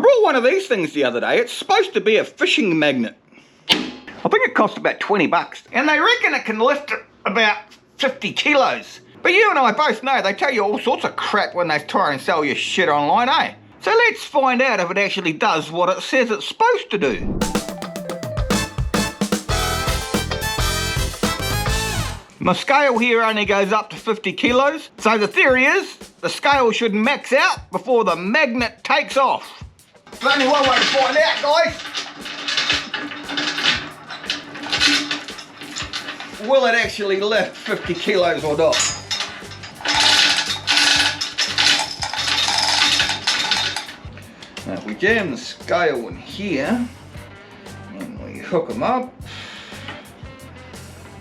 brought one of these things the other day. It's supposed to be a fishing magnet. I think it cost about 20 bucks. And they reckon it can lift about 50 kilos. But you and I both know they tell you all sorts of crap when they try and sell your shit online, eh? So let's find out if it actually does what it says it's supposed to do. My scale here only goes up to 50 kilos. So the theory is the scale should max out before the magnet takes off. There's only one way to find out, guys. Will it actually lift 50 kilos or not? Now if we jam the scale in here and we hook them up.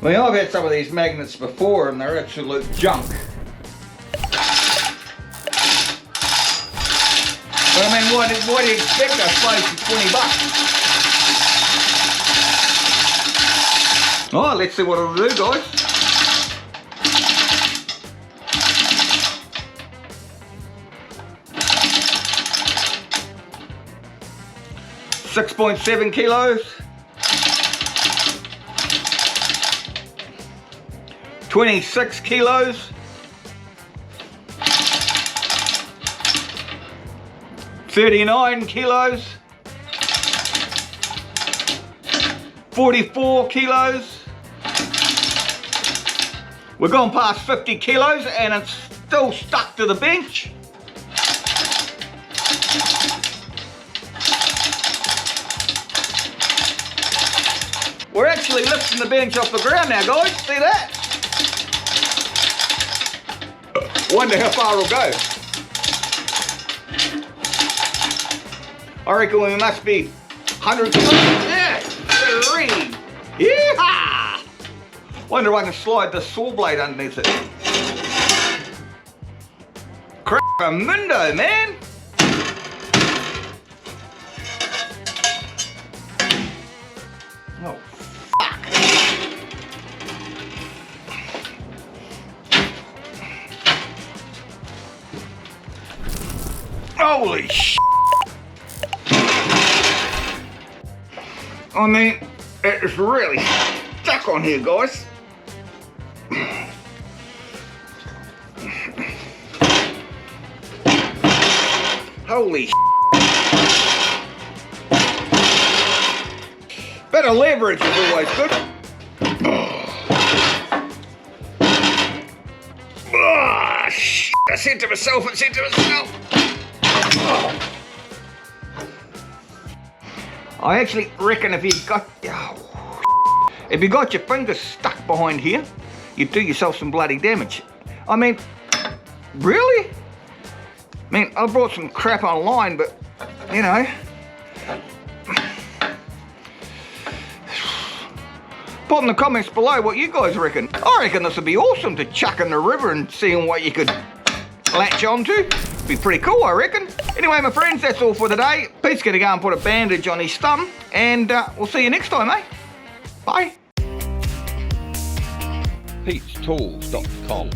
I mean, I've had some of these magnets before and they're absolute junk. But I mean, what do you expect, I suppose, for 20 bucks? Oh, let's see what it'll do, guys. $6.7 kilos. 26 kilos. 39 kilos. 44 kilos. We're gone past 50 kilos and it's still stuck to the bench. We're actually lifting the bench off the ground now, guys. See that? Wonder how far it'll go. I reckon we must be 100 kilos. Yeah, yeehaw! Wonder if I can slide the saw blade underneath it. Crap-a-mundo, man! Oh, fuck. Holy shit! I mean, it's really stuck on here, guys. Holy shit. Better leverage is always good. Ah, shit. I said to myself, I actually reckon if you got your fingers stuck behind here, you'd do yourself some bloody damage. I mean, really? I mean, I bought some crap online, but, you know. Put in the comments below what you guys reckon. I reckon this would be awesome to chuck in the river and seeing what you could latch onto. Be pretty cool, I reckon. Anyway, my friends, that's all for today. Pete's gonna go and put a bandage on his thumb, and we'll see you next time, eh? Bye. PetesTools.com